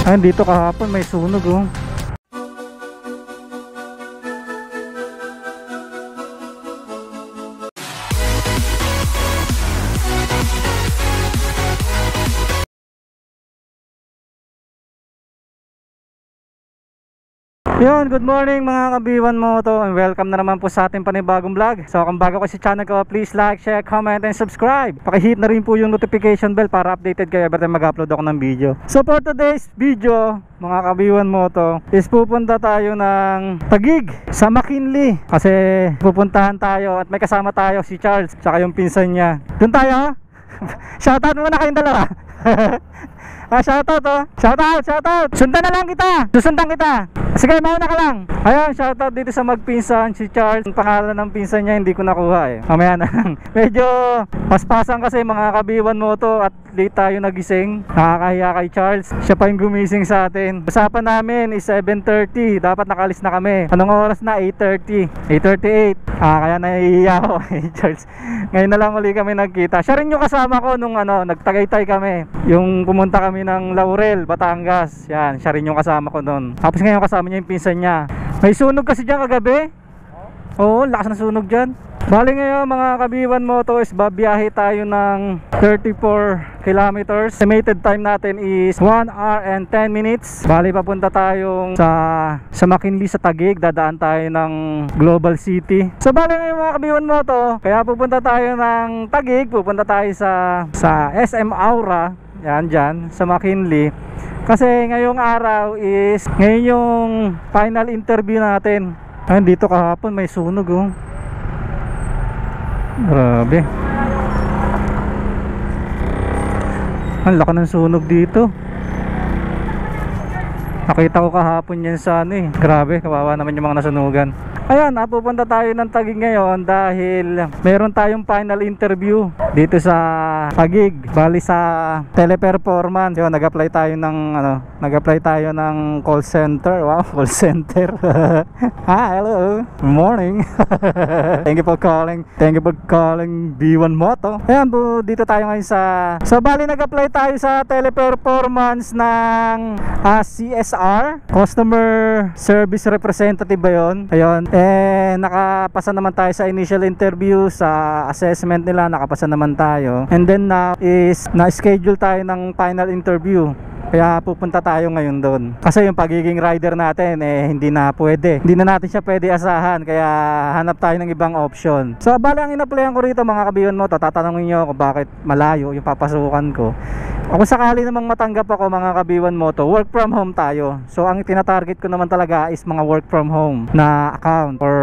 Ay, dito kahapon may sunog oh. Yun, good morning mga kabiwan moto, and welcome na naman po sa ating panibagong vlog. So kung bago ka sa channel ko, please like, share, comment, and subscribe. Pakihit na rin po yung notification bell para updated kayo every time mag-upload ako ng video. So for today's video mga kabiwan moto, is pupunta tayo ng Taguig sa McKinley. Kasi pupuntahan tayo at may kasama tayo si Charles tsaka yung pinsan niya. Doon tayo. Shoutout muna kayong dalawa. Shoutout oh. Shoutout. Sundan na lang kita. Susundan kita. Sige, mauna ka lang. Ayan, shoutout dito sa magpinsan si Charles. Ang pangalan ng pinsan niya hindi ko nakuha eh. Mamaya na lang. Medyo paspasan kasi mga kabiwan mo to at late tayo nagising. Nakakahiya kay Charles. Siya pa yung gumising sa atin. Usapan namin is 7:30. Dapat nakalis na kami. Anong oras na? 8:30. 8:38. Kaya naiiya ako kay Charles. Ngayon na lang uli kami nagkita. Siya rin yung kasama ko nung nagtagaytay kami. Yung pumunta kami ng Laurel, Batangas. Yan, siya rin yung kasama ko noon. Tapos ngayon kasama niya yung pinsan niya. May sunog kasi dyan kagabi. Oo, lakas na sunog dyan. Bali ngayon mga kabiwan mo to is babiyahe tayo ng 34 kilometers. Estimated time natin is 1 hour and 10 minutes. Bali papunta tayong sa McKinley sa Taguig. Dadaan tayo ng Global City. So bali ngayon mga kabiwan mo to, kaya pupunta tayo ng Taguig. Pupunta tayo sa SM Aura. Yan dyan, sa McKinley. Kasi ngayong araw is ngayon yung final interview natin. Ayun, dito kahapon may sunog oh. Grabe. Ang laki ng sunog dito. Nakita ko kahapon yan sa Grabe, kawawa naman yung mga nasunugan. Ayan, pupunta tayo ng Taguig ngayon dahil meron tayong final interview dito sa Taguig. Bali sa Teleperformance. Yun, nag-apply tayo ng call center. Wow, call center. Hello. Good morning. Thank you for calling B1 Moto. Ayan, dito tayo ngayon So bali nag-apply tayo sa Teleperformance ng CSR, Customer Service Representative ba yun? Ayun. Nakapasa naman tayo sa initial interview, sa assessment nila nakapasa naman tayo, and then now is na-schedule tayo ng final interview. Kaya pupunta tayo ngayon doon. Kasi yung pagiging rider natin hindi na pwede. Hindi na natin siya pwede asahan. Kaya hanap tayo ng ibang option. So bali ang in-applyan ko rito mga kabiyon mo, tatanungin nyo kung bakit malayo yung papasukan ko. Kung sakali namang matanggap ako mga kabiwan mo to, work from home tayo. So ang tinatarget ko naman talaga is mga work from home na account, or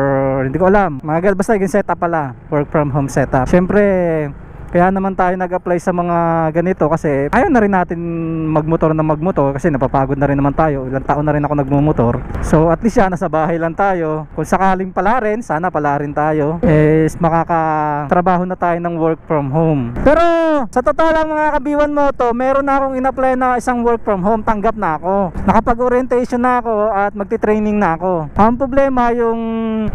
hindi ko alam, basta yung setup pala, work from home setup. Syempre kaya naman tayo nag-apply sa mga ganito kasi ayaw na rin natin magmotor kasi napapagod na rin naman tayo. Ilang taon na rin ako nagmumotor. So at least nasa bahay lang tayo. Kung sakaling pala rin, sana pala rin tayo, makakatrabaho na tayo ng work from home. Pero sa totoo lang mga kabiwan mo to, meron na akong in-apply na isang work from home. Tanggap na ako. Nakapag-orientation na ako at magti-training na ako. Ang problema yung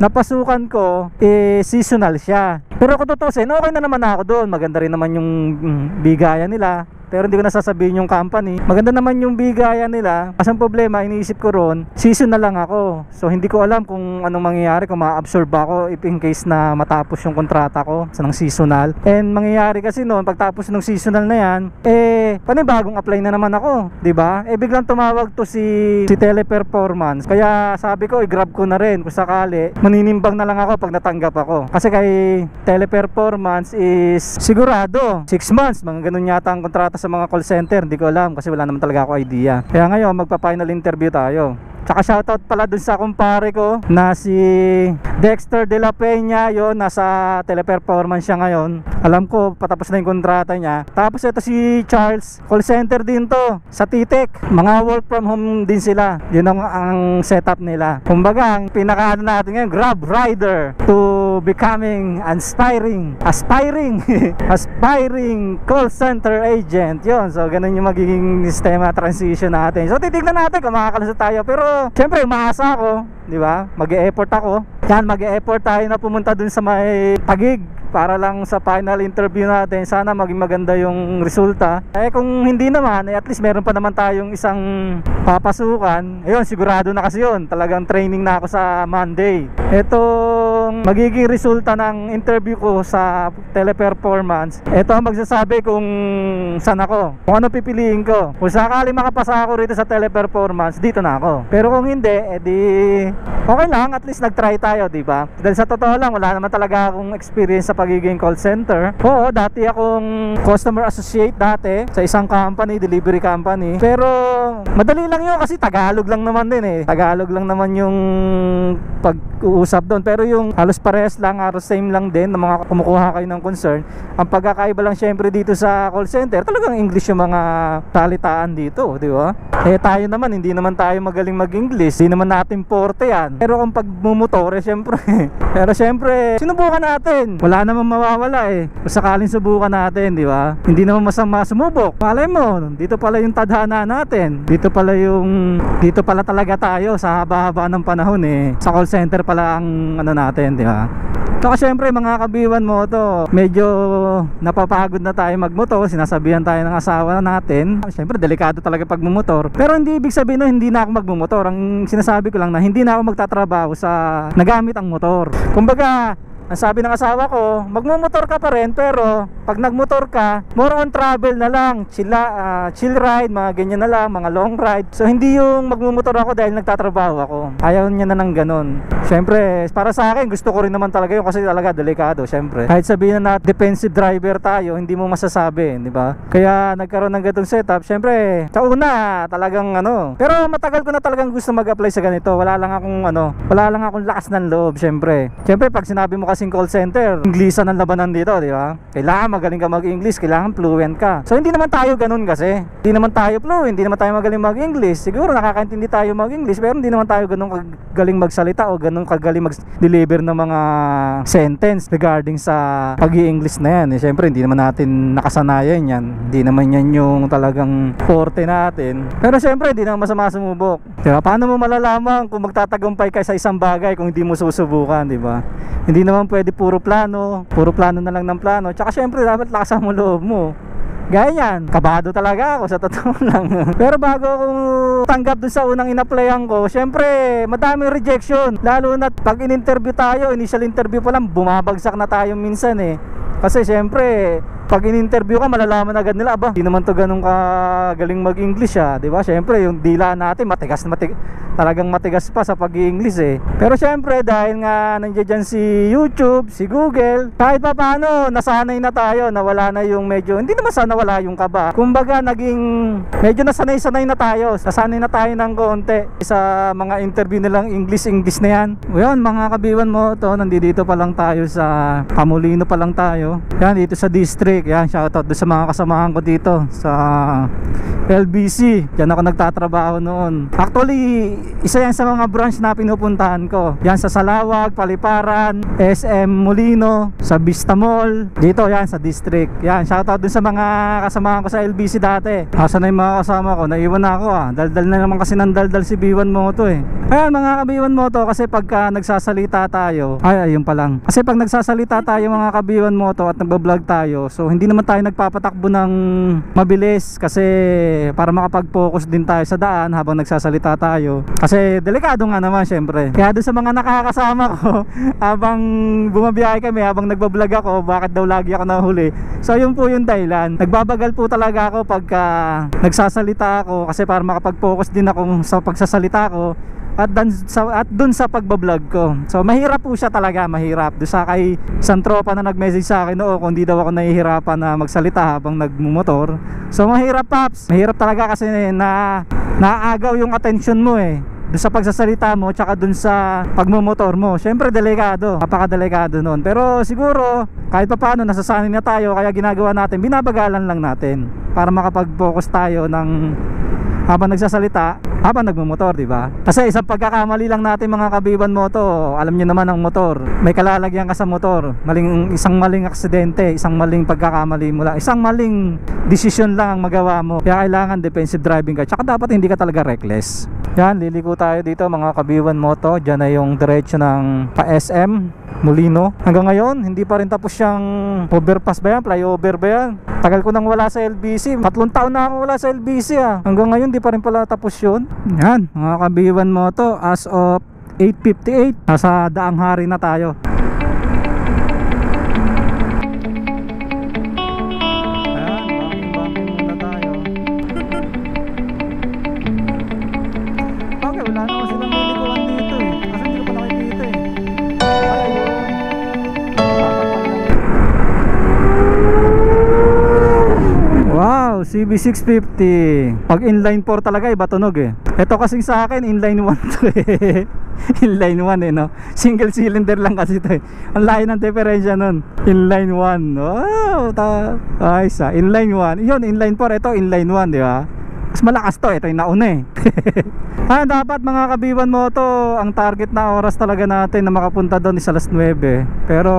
napasukan ko seasonal siya. Pero kung tutusin, okay na naman ako doon. Maganda rin naman yung bigayan nila. Pero hindi ko nasasabihin yung company. Maganda naman yung bigayan nila. Kasi ang problema, iniisip ko ron, season na lang ako. So hindi ko alam kung anong mangyayari, kung ma-absorb ako if in case na matapos yung kontrata ko sa ng seasonal. And mangyayari kasi noon, pagtapos ng seasonal na yan, panibagong apply na naman ako, 'di ba? Biglang tumawag to si Teleperformance. Kaya sabi ko, i-grab ko na rin kung sakali. Maninimbang na lang ako pag natanggap ako. Kasi kay Teleperformance is sigurado 6 months, mga ganun yata ang kontrata sa mga call center. Hindi ko alam kasi wala naman talaga ako idea. Kaya ngayon magpa-final interview tayo. Tsaka shoutout pala dun sa kumpare ko na si Dexter De La Peña. Yun, nasa Teleperformance siya ngayon. Alam ko patapos na yung kontrata niya. Tapos ito si Charles, call center din to sa TTEC. Mga work from home din sila. Yun ang setup nila. Kumbaga ang pinakaano natin ngayon, Grab rider to becoming aspiring call center agent. Yun, so ganun yung magiging sistema transition natin. So titignan natin kung makakalusot tayo. Pero syempre umaasa ako, di ba? Mag-e-effort ako. Yan, mag-e-effort tayo na pumunta dun sa may Taguig para lang sa final interview natin. Sana maging maganda yung resulta. Kung hindi naman, at least meron pa naman tayong isang papasukan. Ayun, sigurado na kasi yun. Talagang training na ako sa Monday. Itong magiging resulta ng interview ko sa teleperformance, ito ang magsasabi kung saan ako, kung ano pipiliin ko. Kung sakali makapasa ako rito sa teleperformance, dito na ako. Pero kung hindi, edi okay lang, at least nag-try tayo, diba? Dahil sa totoo lang, wala naman talaga akong experience sa pagiging call center. Oo, dati akong customer associate dati sa isang company, delivery company. Pero madali lang yun kasi Tagalog lang naman din eh. Tagalog lang naman yung pag-uusap doon. Pero yung halos parehas lang, halos same lang din ng mga kumukuha kayo ng concern. Ang pagkakaiba lang syempre dito sa call center, talagang English yung mga salitaan dito, di ba? Tayo naman, hindi naman tayo magaling mag-English. Hindi naman natin forte yan. Pero kung pagmumotore, syempre pero syempre, sinubukan natin. Wala namang mawawala eh. Kung sakaling subukan natin, di ba? Hindi naman masama sumubok. Malay mo, dito pala yung tadhana natin. Dito pala talaga tayo sa haba-haba ng panahon eh. Sa call center pala ang ano natin, di ba? Saka syempre mga kabiwan mo to, medyo napapagod na tayo magmotor. Sinasabihan tayo ng asawa natin. Syempre delikado talaga pag mumotor. Pero hindi ibig sabihin na hindi na ako magmumotor. Ang sinasabi ko lang na hindi na ako magtatrabaho sa nagamit ang motor. Kumbaga, ang sabi ng asawa ko, magmumotor ka pa rin, pero pag nagmotor ka, more on travel na lang, chill ride, mga ganyan na lang, mga long ride. So hindi yung magmumotor ako dahil nagtatrabaho ako. Ayaw niya na ng ganun. Syempre, para sa akin, gusto ko rin naman talaga yun kasi talaga delikado, syempre. Kahit sabihin na defensive driver tayo, hindi mo masasabi, di ba? Kaya nagkaroon ng ganitong setup, syempre, sa una, talagang ano. Pero matagal ko na talagang gusto mag-apply sa ganito. Wala lang akong lakas ng loob, syempre. Syempre, pag sinabi mo kasing call center, Inglesan ang labanan dito, di ba? Kailangan magaling ka mag-English, kailangan fluent ka. So hindi naman tayo ganun kasi. Hindi naman tayo fluent, hindi naman tayo magaling mag-English. Siguro nakakaintindi tayo mag-English, pero hindi naman tayo ganun kagaling magsalita o ganun kagaling mag-deliver ng mga sentence regarding sa pag-i-English na yan. Siyempre hindi naman natin nakasanayan yan. Hindi naman yan yung talagang forte natin. Pero siyempre hindi naman masama sumubok. Diba? Paano mo malalaman kung magtatagumpay ka sa isang bagay kung hindi mo susubukan, di ba? Hindi naman pwede puro plano na lang ng plano. Tsaka syempre dapat lakasan mo loob mo. Gaya yan, kabado talaga ako sa totoo lang. Pero bago akong tanggap dun sa unang in-applyan ko, syempre madaming rejection. Lalo na pag in-interview tayo, initial interview pa lang, bumabagsak na tayo minsan eh. Kasi syempre pag in-interview ka, malalaman agad nila, aba, hindi naman to ganun kagaling mag-English di ba? Syempre yung dila natin talagang matigas pa sa pag-i-English eh. Pero syempre dahil nga nandiyan dyan si YouTube, si Google, kahit pa paano nasanay na tayo, nawala na yung medyo, hindi naman sana wala yung kaba. Kumbaga naging medyo nasanay na tayo ng konti sa mga interview nilang English na yan. Ngayon mga kabiwan mo to, nandito pa lang tayo sa Camolino pa lang tayo. Yan dito sa district. Yan, shoutout doon sa mga kasamahan ko dito sa LBC. Diyan ako nagtatrabaho noon. Actually, isa yan sa mga branch na pinupuntahan ko. Yan sa Salawag, Paliparan, SM Molino, sa Vista Mall. Dito yan sa district. Yan, shoutout doon sa mga kasamahan ko sa LBC dati. Asa na yung mga kasama ko? Naiwan na ako Daldal na naman kasi ng daldal si B1 Moto eh. Ayan mga ka-B1 Moto, kasi pagka nagsasalita tayo, ayun pa lang. Kasi pag nagsasalita tayo mga ka-B1 Moto at nagbablog tayo, so hindi naman tayo nagpapatakbo ng mabilis kasi para makapag-focus din tayo sa daan habang nagsasalita tayo. Kasi delikado nga naman syempre. Kaya doon sa mga nakakasama ko habang bumabiyahe kami, habang nagbablog ako, bakit daw lagi ako nahuli. So yun po yung dahilan. Nagbabagal po talaga ako pagka nagsasalita ako kasi para makapag-focus din ako sa pagsasalita ko at dun sa pagbablog ko. So mahirap po siya talaga, mahirap. Doon sa kay isang tropa na nag-message sa akin, kung di daw ako nahihirapan na magsalita habang nagmumotor. So mahirap paps, mahirap talaga kasi naagaw yung attention mo doon sa pagsasalita mo tsaka doon sa pagmumotor mo. Syempre delikado, napakadelikado noon. Pero siguro kahit pa paano nasasanay na tayo, kaya ginagawa natin, binabagalan lang natin para makapag-focus tayo habang nagsasalita, habang nagmumotor, di ba? Kasi isang pagkakamali lang natin mga ka-B1 Moto, alam niyo naman ang motor, may kalalagyan ka sa motor, isang maling aksidente, isang maling pagkakamali mo lang, isang maling desisyon lang ang magawa mo. Kaya kailangan defensive driving ka, tsaka dapat hindi ka talaga reckless. Yan, liliko tayo dito mga Kabiwan Moto. Diyan na yung diretso ng pa-SM Molino. Hanggang ngayon, hindi pa rin tapos yung overpass ba yan? Flyover ba yan? Tagal ko nang wala sa LBC. 3 taon na ako wala sa LBC Hanggang ngayon, di pa rin pala tapos yun. Yan, mga Kabiwan Moto. As of 8:58, nasa Daang Hari na tayo. CB650. Pag inline 4 talaga iba tunog Ito kasing sa akin inline 1 to Inline 1 no. Single cylinder lang kasi ito Ang layo ng diferensya nun. Inline 1. Wow, ayos Inline 1. Yun, inline 4. Ito inline 1, di ba? Mas malakas to. Ito yung nauna dapat mga Kabiwan Moto, ang target na oras talaga natin na makapunta doon is alas 9. Pero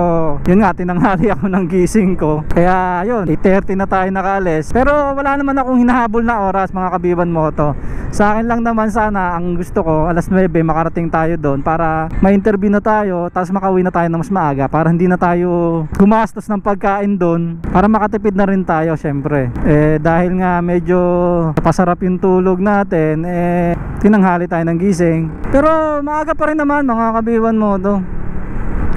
yun nga, tinanghali ako ng gising ko. Kaya yun, 8:30 na tayo nakaalis. Pero wala naman akong hinahabol na oras mga Kabiwan Moto. Sa akin lang naman sana, ang gusto ko alas 9 makarating tayo doon para ma-interview na tayo, tapos makauwi na tayo ng mas maaga para hindi na tayo gumastos ng pagkain doon, para makatipid na rin tayo syempre. Dahil nga medyo pasarap yung tulog natin, tinanghali tayo ng gising. Pero maaga pa rin naman mga Kabiwan Moto.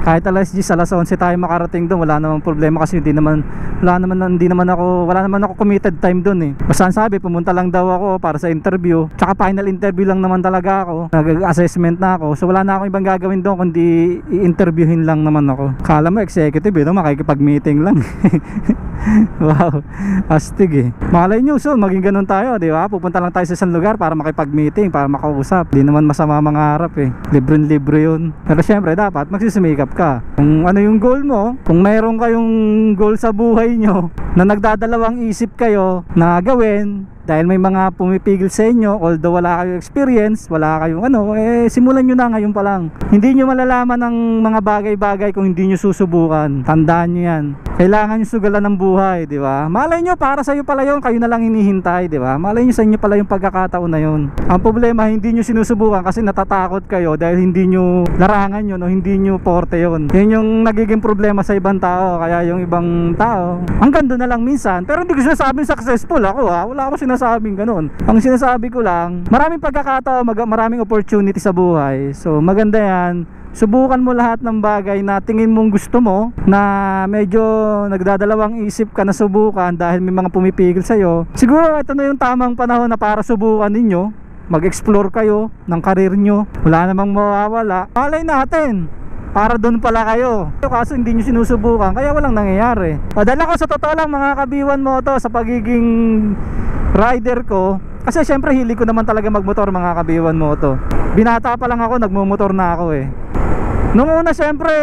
Kahit alas 10, alas 11 tayo makarating doon, wala namang problema kasi wala naman ako committed time doon Basta sabi, pumunta lang daw ako para sa interview. Tsaka final interview lang naman talaga ako. Nag-assessment na ako. So wala na akong ibang gagawin doon kundi i-interviewin lang naman ako. Kala mo executive makikipag-meeting lang. Wow, astig Malay nyo, so maging ganun tayo, di ba? Pupunta lang tayo sa isang lugar para makipag-meeting, para makausap. Di naman masama mangarap libre yun. Pero syempre dapat magsisimikap ka. Kung ano yung goal mo, kung mayroon kayong goal sa buhay nyo na nagdadalawang isip kayo na gawin, dahil may mga pumipigil sa inyo, although wala kayong experience, wala kayong simulan nyo na ngayon pa lang. Hindi nyo malalaman ang mga bagay-bagay kung hindi nyo susubukan. Tandaan nyo yan. Kailangan nyo sugalan ng buhay, di ba? Malay nyo, para sa'yo pala yun, kayo na lang hinihintay, di ba? Malay nyo sa inyo pala yung pagkakataon na yun. Ang problema, hindi nyo sinusubukan kasi natatakot kayo dahil hindi nyo larangan yun o hindi nyo porte yun. Yan yung nagiging problema sa ibang tao. Kaya yung ibang tao, hanggang doon na lang minsan. Pero hindi ko sinasabing successful ako Wala ako sinasabing ganun. Ang sinasabi ko lang, maraming pagkakataon, maraming opportunity sa buhay. So maganda yan. Subukan mo lahat ng bagay na tingin mong gusto mo, na medyo nagdadalawang isip ka na subukan dahil may mga pumipigil sa'yo. Siguro ito na yung tamang panahon na para subukan ninyo. Mag-explore kayo ng karir nyo. Wala namang mawawala. Malay natin, para doon pala kayo. Kaso hindi nyo sinusubukan, kaya walang nangyayari. Padala ko sa totoo lang mga Kabiwan Moto sa pagiging rider ko. Kasi syempre hilig ko naman talaga magmotor mga Kabiwan Moto. Binata pa lang ako, nagmumotor na ako Nung una syempre,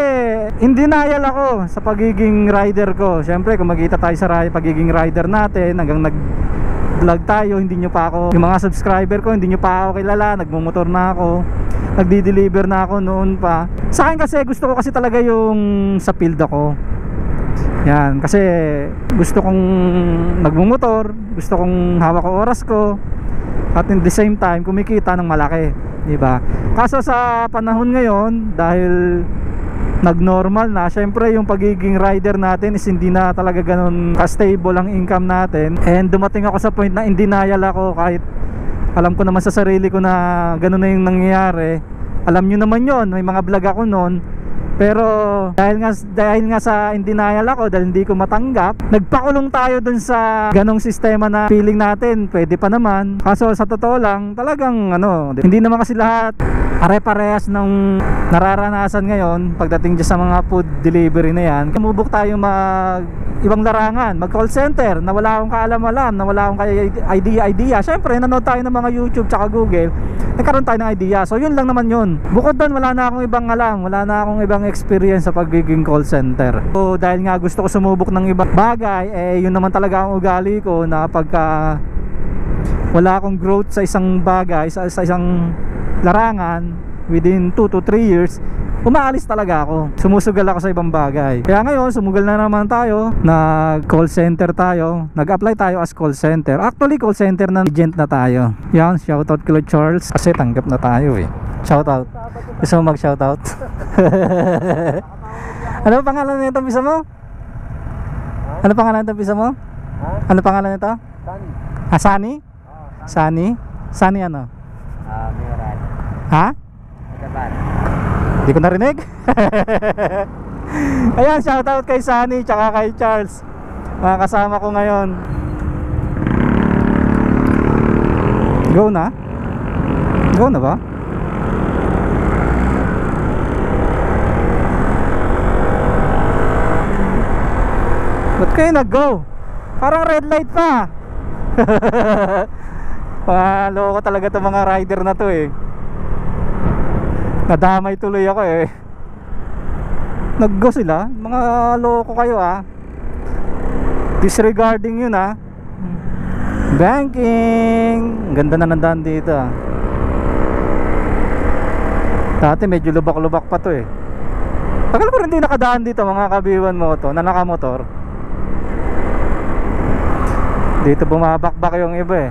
in denial ako sa pagiging rider ko. Syempre kung magkita tayo sa pagiging rider natin, hanggang nag-vlog tayo, hindi nyo pa ako, yung mga subscriber ko, hindi nyo pa ako kilala, nagmumotor na ako, nagdi-deliver na ako noon pa. Sa akin kasi, gusto ko kasi talaga yung sa field ako. Yan, kasi gusto kong nagmumotor, gusto kong hawak ko oras ko, at in the same time kumikita ng malaki, diba? Kaso sa panahon ngayon, dahil nag-normal na, syempre yung pagiging rider natin is hindi na talaga ganun ka-stable ang income natin. And dumating ako sa point na in denial ako, kahit alam ko naman sa sarili ko na ganun na yung nangyayari. Alam nyo naman yon, may mga vlog ako noon. Pero dahil nga sa in denial ako, dahil hindi ko matanggap, nagpakulong tayo dun sa ganong sistema na feeling natin pwede pa naman. Kaso sa totoo lang, talagang hindi naman kasi lahat pare-parehas ng nararanasan ngayon pagdating dyan sa mga food delivery na yan. Kumubok tayo ibang larangan, mag call center na wala akong kaalam-alam, na wala akong idea. Syempre nanood tayo ng mga YouTube tsaka Google, nagkaroon tayo ng idea. So yun lang naman yun. Bukod doon, wala na akong ibang alam, wala na akong ibang experience sa pagiging call center. So dahil nga gusto ko sumubok ng ibang bagay, yun naman talaga ang ugali ko, na pagka wala akong growth sa isang bagay, sa isang larangan within 2 to 3 years, umaalis talaga ako. Sumusugal ako sa ibang bagay. Kaya ngayon, sumugal na naman tayo. Nag-call center tayo. Nag-apply tayo as call center. Actually, call center na agent na tayo. Yan, shoutout kay Charles. Kasi tanggap na tayo eh. Shoutout. Gusto mo mag-shoutout? Ano pangalan nito bisa mo? Ano pangalan nito bisa mo? Ano pangalan nito? Sunny. Sunny? Sunny? Sunny ano? Meron. Ha? Dapat. Hindi ko narinig. Ayan, shoutout kay Sunny tsaka kay Charles. Mga kasama ko ngayon. Go na? Go na ba? Ba't kayo nag-go? Parang red light pa. Paloko talaga itong mga rider na to eh. Nadamay tuloy ako eh. Nag-go sila. Mga loko kayo ah. Disregarding yun ah. Banking. Ganda na nandaan dito ah. Dati medyo lubak-lubak pa to eh. Tagal pa rin hindi nakadaan dito mga kabiwan mo to na nakamotor. Dito bumabakbak yung iba eh.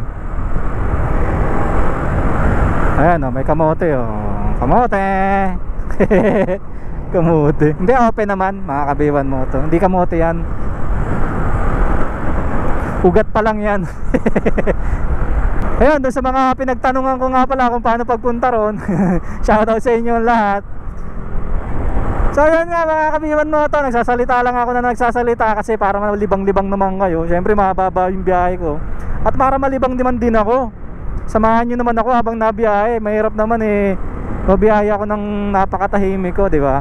Ayan oh, may kamote oh. Kamote. Kamote. Hindi, open naman mga kabiwan mo to. Hindi kamote yan. Ugat pa lang yan. Ayun, doon sa mga pinagtanungan ko nga pala kung paano pagpunta ron. Shoutout sa inyo lahat. So yun nga mga kabiwan mo to, nagsasalita lang ako na nagsasalita kasi para malibang-libang naman kayo. Siyempre mababa yung biyahe ko. At para malibang naman din ako. Samahan nyo naman ako habang nabiyahe. Mahirap naman eh, mabiyahe ako ng napakatahimik ko, di ba?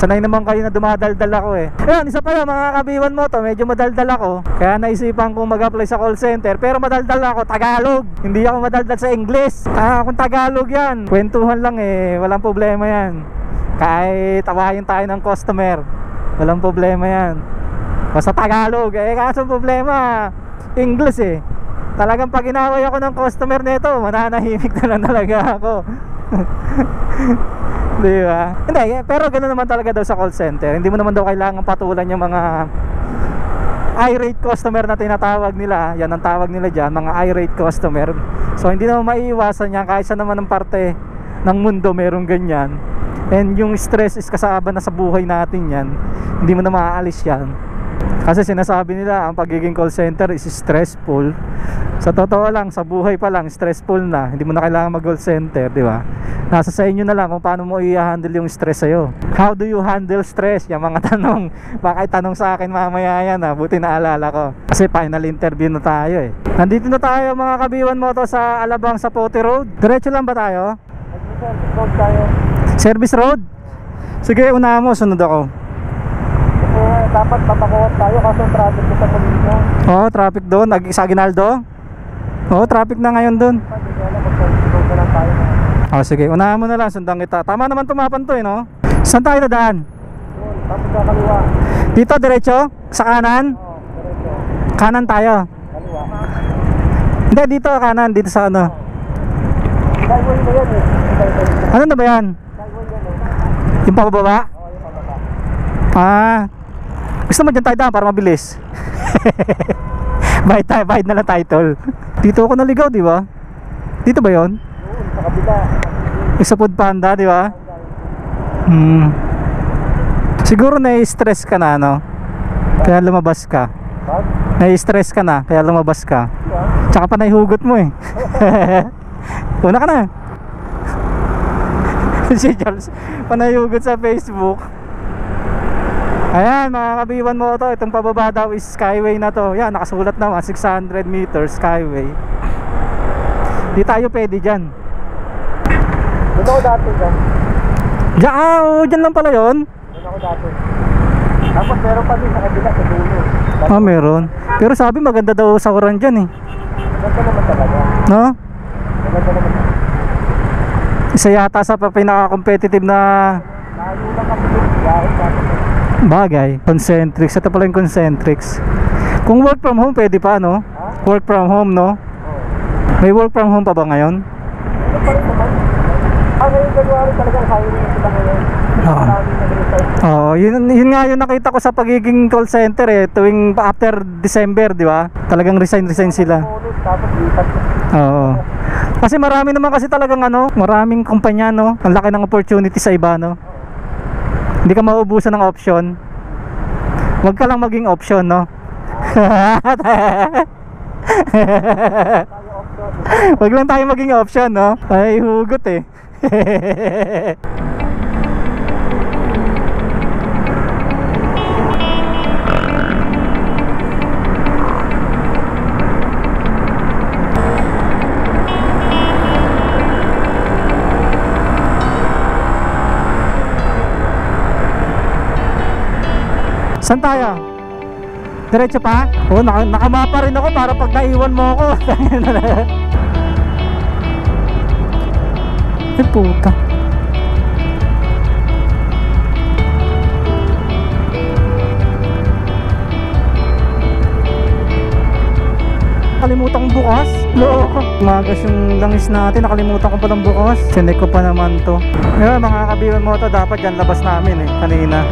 Sanay naman kayo na dumadaldal ako eh. Ayun, isa pa yun mga kabiwan mo to, medyo madaldal ako. Kaya naisipan kong mag-apply sa call center. Pero madaldal ako, Tagalog. Hindi ako madaldal sa English. Kung Tagalog yan, kwentuhan lang eh, walang problema yan. Kahit tawahin tayo ng customer, walang problema yan. Basta Tagalog eh, kaso problema English eh. Talagang pag inaway ako ng customer nito, mananahimik na lang talaga ako. Di ba? Hindi, pero ganoon naman talaga daw sa call center. Hindi mo naman daw kailangan patulan yung mga irate customer na tinatawag nila. Yan ang tawag nila dyan, mga irate customer. So hindi naman maiiwasan yan, kahit sa naman ng parte ng mundo merong ganyan. And yung stress is kasama na sa buhay natin yan. Hindi mo na maaalis yan. Kasi sinasabi nila ang pagiging call center is stressful. Sa totoo lang, sa buhay pa lang stressful na. Hindi mo na kailangan mag call center, di ba? Nasa sa inyo na lang kung paano mo i-handle yung stress sa'yo. How do you handle stress? Yung mga tanong, baka itanong sa akin mamaya yan ha. Buti naalala ko. Kasi final interview na tayo eh. Nandito na tayo mga kabiwan mo to sa Alabang sa Pote Road. Diretso lang ba tayo? Service road? Sige, una mo, sunod ako. Dapat papakuha tayo kasi traffic sa Polino. Oo, traffic doon. Sa Aguinaldo? Oo, traffic na ngayon doon. Sige, unahan mo na lang, sundan kita. Tama naman tumapan to eh, no? Saan tayo dadaan? Tapos sa kaliwa. Dito, diretso? Sa kanan? Oo, diretso. Kanan tayo? Kaliwa. Hindi, dito kanan, dito sa ano? Skyway na yan eh. Ano na ba yan? Skyway yan eh. Yung pababa? Oo, yung pababa. Gusto mo dyan tayo daan para mabilis? Bayad na lang title. Dito ako naligaw, di ba? Dito ba yon? Doon, sa kabila. Isa Food Panda, di ba? Siguro nai-stress ka na, no? Kaya lumabas ka. Nai-stress ka na, kaya lumabas ka. Tsaka pa naihugot mo eh. Una ka na. Si Charles panahugot sa Facebook. Ayan mga kabiwan mo to, itong pababa daw is skyway na to. Yan, nakasulat naman 600 meters skyway. Di tayo pwede dyan. Doon ako dati dyan. Dyan lang pala yun. Doon ako dati. Tapos meron pa din sa kabila sa dulo. Meron. Pero sabi maganda daw sa oran dyan eh. Maganda naman talaga. No? Maganda naman. Isa yata sa pinaka-competitive na Layo lang kami din. Biyahe dati. bagay. Concentrix. Ito pala yung Concentrix. Kung work from home pwede pa, no? Work from home, no? May work from home pa ba ngayon? Ano pa rin naman? Ngayon January talagang hiring sila ngayon. Marami nag-resign. Oo, yun nga yung nakita ko sa pagiging call center eh, tuwing after December, di ba? Talagang resign sila. Bonus, tapos lipat. Oo. Kasi marami naman kasi talagang maraming kumpanya, no? Ang laki ng opportunity sa iba, no? Hindi ka mauubusan ng option. Huwag ka lang maging option, no? Huwag lang tayo maging option, no? Ay, hugot eh. Saan tayo? Diretso pa? Oo, nakamapa rin ako para pag naiwan mo ako. Ay puta. Nakalimutan kong bukas. Loko. Magas yung langis natin. Nakalimutan ko palang bukas. Sinek ko pa naman to. Ngayon mga kabiwan mo to, dapat dyan labas namin eh kanina.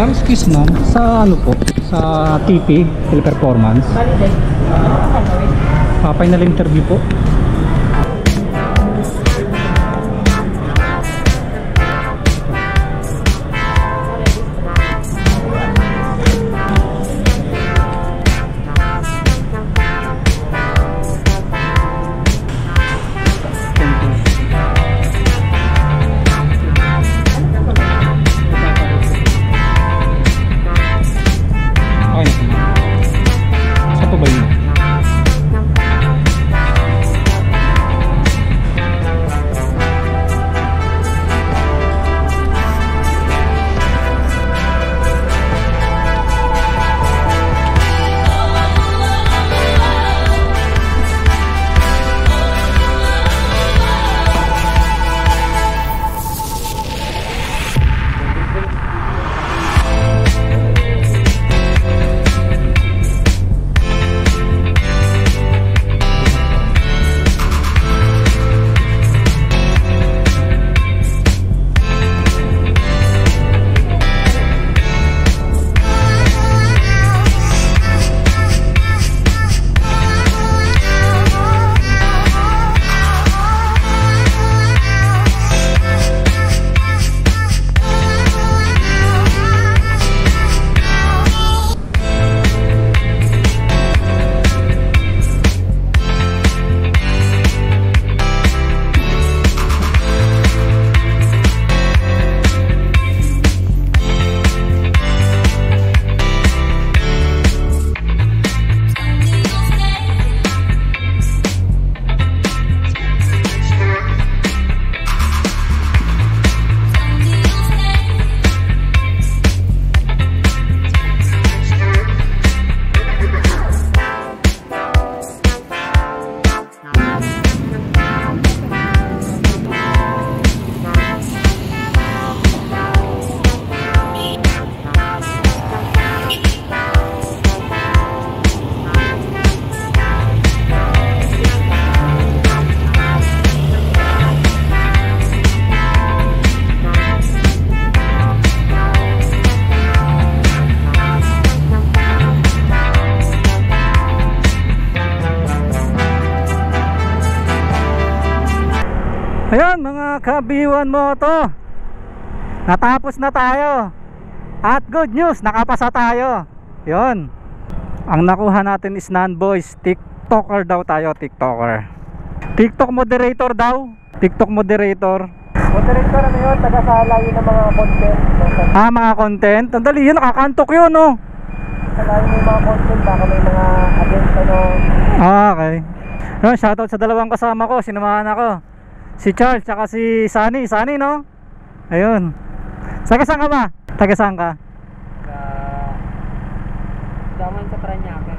Excuse ma'am, sa ano po? Sa TP, Teleperformance. Final interview po. Ayan mga kabiwan mo to, natapos na tayo. At good news, nakapasa tayo. Yun, ang nakuha natin is non-voice. TikToker daw tayo, TikToker. TikTok moderator daw. TikTok moderator. Moderator ano yun? Tagasala yun ng mga content. Ah, mga content? Ang dali yun, nakakantok yun, no? Tagasala yun ng mga content. Baka may mga agent ano. Ah, okay. No, shoutout sa dalawang kasama ko, sinamahan ako. Si Charles tsaka si Sunny. Sunny, no? Ayun. Saan ka ba? Taga saan ka? Daman sa Paranaque.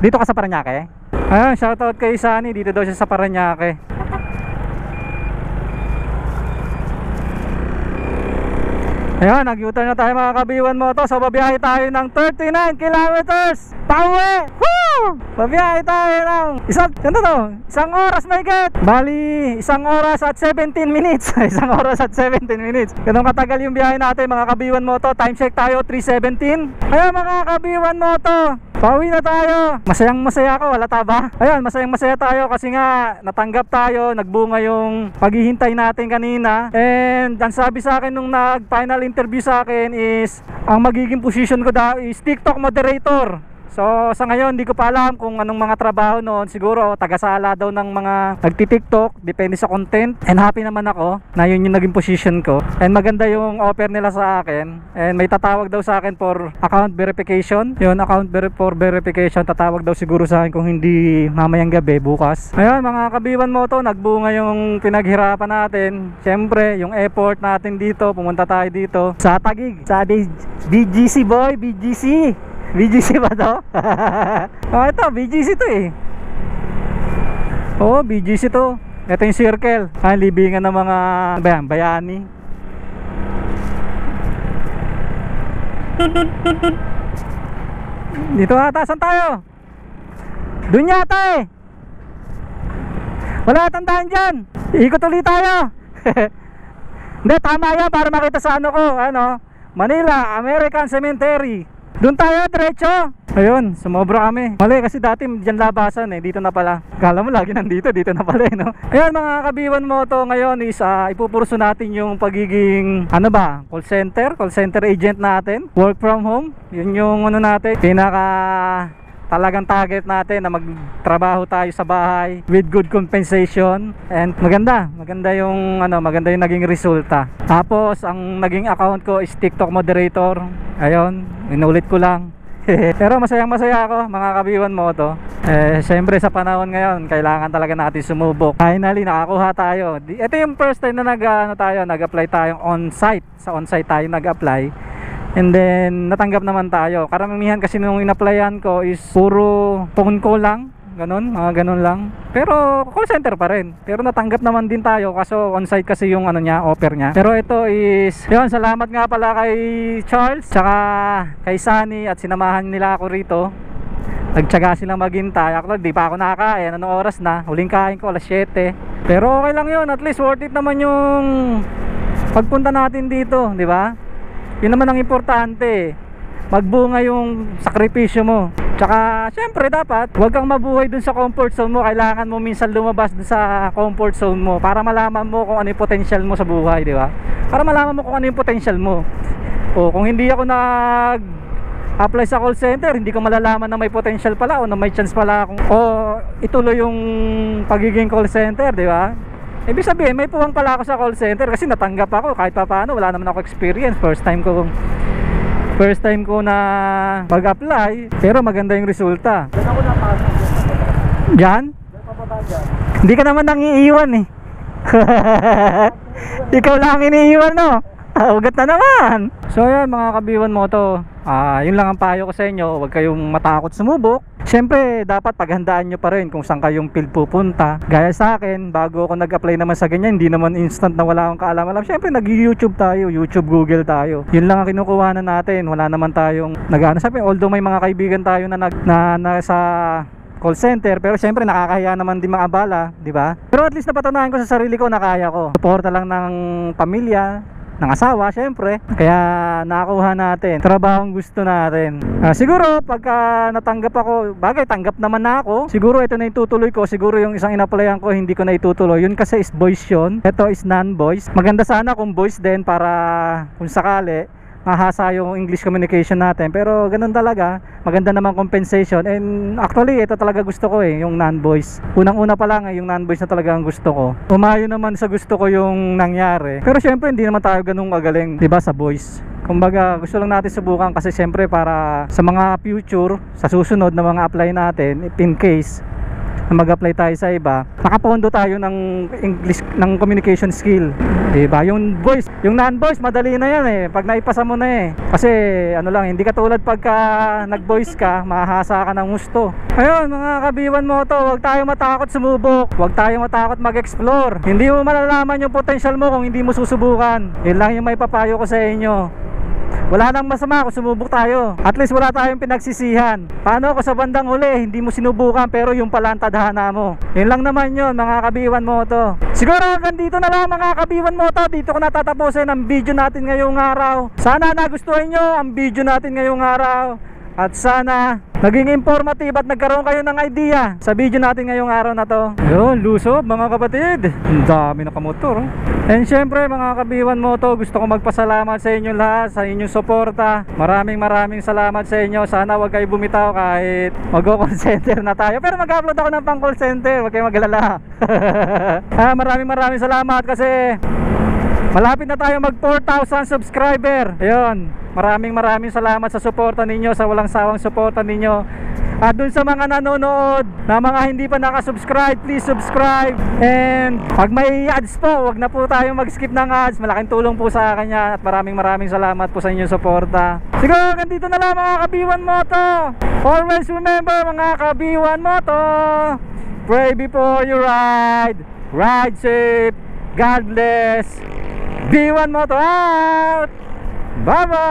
Dito ka sa Paranaque? Ayun, shoutout kay Sunny. Dito daw siya sa Paranaque. Ayun, nag-U-turn na tayo mga kabiwan mo to. So babiyahe tayo ng 39 kilometers pauwi. Woo! Babiyahe tayo ng isang oras may get. Bali, 1 oras at 17 minutes. 1 oras at 17 minutes. Ganun katagal yung biyahe natin mga kabiwan mo to. Time check tayo 3:17. Ayun mga kabiwan mo to, pauwi na tayo. Masayang masaya ako, wala ba? Ayun, masayang masaya tayo kasi nga natanggap tayo, nagbunga yung paghihintay natin kanina. And ang sabi sa akin nung nag-final interview sa akin is ang magiging position ko daw is TikTok moderator. So sa ngayon hindi ko pa alam kung anong mga trabaho noon. Siguro tagasala daw ng mga nagti-TikTok, depende sa content. And happy naman ako na yun yung naging position ko. And maganda yung offer nila sa akin. And may tatawag daw sa akin for account verification. Yun, for verification, tatawag daw siguro sa akin kung hindi mamayang gabi, bukas. Ayun mga kabiwan mo to, nagbunga yung pinaghirapan natin. Siyempre yung effort natin dito, pumunta tayo dito sa Taguig, sa BGC boy, BGC ba to? Oh, ito, BGC to eh. Oh, BGC to. Ito yung circle. Libingan ng mga bayani. Dito ata, saan tayo? Doon yata eh. Wala tandaan dyan. Ikot ulit tayo. Hindi, tama yan para makita sa ano ko. Manila American Cemetery. Doon tayo, diretso. Ayun, sumobra kami. Mali kasi dati dyan labasan eh. Dito na pala. Kala mo lagi nandito, dito na pala eh, no? Ayun mga kabiwan mo to ngayon is ipupurso natin yung pagiging call center agent natin. Work from home. Yun yung natin, talagang target natin na magtrabaho tayo sa bahay with good compensation. And maganda yung naging resulta. Tapos ang naging account ko is TikTok moderator. Ayun, inulit ko lang. Pero masayang masaya ako mga kabiwan mo to. Syempre sa panahon ngayon kailangan talaga natin sumubok. Finally nakakuha tayo. Ito yung first time na nag-apply tayong on-site. Sa on-site tayo nag-apply. And then natanggap naman tayo. Karamihan kasi nung in-applyan ko is puro phone call lang, mga ganun lang. Pero call center pa rin. Pero natanggap naman din tayo kasi on-site kasi yung offer niya. Pero ito is, yun, salamat nga pala kay Charles tsaka kay Sunny at sinamahan nila ako rito. Nagtyaga silang maghintay. Ako di pa ako nakakain. Anong oras na? Huling kain ko alas 7. Pero okay lang yun. At least worth it naman yung pagpunta natin dito, di ba? Yun naman ang importante. Magbunga yung sakripisyo mo. Tsaka syempre dapat huwag kang mabuhay dun sa comfort zone mo. Kailangan mo minsan lumabas dun sa comfort zone mo para malaman mo kung ano yung potential mo sa buhay, di ba? Para malaman mo kung ano yung potential mo. O kung hindi ako apply sa call center, hindi ko malalaman na may potential pala o na may chance pala akong ituloy yung pagiging call center, di ba? Ibig sabihin may puwang pala ako sa call center kasi natanggap ako kahit pa paano, wala naman ako experience. First time ko na mag-apply, pero maganda yung resulta. Diyan ako napasok. Diyan? Hindi ka naman nang iiwan eh. Ikaw lang iniiwan, no? Ugat na naman. So yan mga kabiwan mo to. Yun lang ang payo ko sa inyo. Huwag kayong matakot sumubok. Siyempre dapat paghandaan nyo pa rin kung saan kayong field pupunta. Gaya sa akin, bago ako nag-apply naman sa ganyan, hindi naman instant na wala akong kaalam-alam. Siyempre nag-YouTube tayo, Google tayo. Yun lang ang kinukuhanan natin. Wala naman tayong sabi, although may mga kaibigan tayo na sa call center, pero siyempre nakakahiya naman din mga abala, di ba? Pero at least napatunayan ko sa sarili ko na kaya ko. Suporta lang ng pamilya, ng asawa, syempre. Kaya nakakuha natin trabahong gusto natin. Siguro pagka natanggap ako, bagay tanggap naman na ako, siguro ito na itutuloy ko. Siguro yung isang in-applyan ko hindi ko na itutuloy. Yun kasi is voice yun. Ito is non-voice. Maganda sana kung voice din para kung sakali mahasa yung English communication natin. Pero ganun talaga, maganda naman compensation. And actually ito talaga gusto ko yung non-voice. Unang-una pa lang yung non-voice na talaga ang gusto ko. Umayo naman sa gusto ko yung nangyari. Pero syempre hindi naman tayo ganun magaling, 'di ba, sa voice. Kumbaga gusto lang natin subukan kasi syempre para sa mga future, sa susunod na mga apply natin, if in case mag-apply tayo sa iba, makapondo tayo ng English, ng communication skill, diba? Yung voice, yung non-voice madali na yan eh, pag naipasa mo na eh. Kasi ano lang, hindi katulad pagka nag-voice ka, mahasa ka ng gusto. Ayun mga kabiwan mo to, huwag tayo matakot sumubok, huwag tayo matakot mag-explore. Hindi mo malalaman yung potential mo kung hindi mo susubukan. Yun lang yung may papayo ko sa inyo. Wala nang masama kung sumubok tayo. At least wala tayong pinagsisihan. Paano kung sa bandang huli hindi mo sinubukan pero yung pala ang tadhana mo? Yun lang naman yun mga kabiwan mo to. Siguro hanggang dito na lang mga kabiwan mo to. Dito ko natatapusin ang video natin ngayong araw. Sana nagustuhan nyo ang video natin ngayong araw. At sana naging informative at nagkaroon kayo ng idea sa video natin ngayong araw na to. Yun, lusob mga kapatid. Ang dami na kamotor. And syempre mga kabiwan mo to, gusto ko magpasalamat sa inyo lahat, sa inyong suporta. Maraming salamat sa inyo. Sana wag kayo bumitaw kahit mag-call center na tayo. Pero mag-upload ako ng pang call center, wag kayong mag-alala. Maraming salamat kasi malapit na tayo mag 4,000 subscriber. Ayun. Maraming salamat sa suporta ninyo, sa walang sawang suporta ninyo. At dun sa mga nanonood na mga hindi pa nakasubscribe, please subscribe. And pag may ads po, wag na po tayong mag-skip ng ads. Malaking tulong po sa akin yan. At maraming salamat po sa inyong suporta. Siguro hanggang dito na lang mga kabiwan mo to. Always remember mga kabiwan mo to, pray before you ride. Ride safe. God bless. B1 Moto out. Bye bye.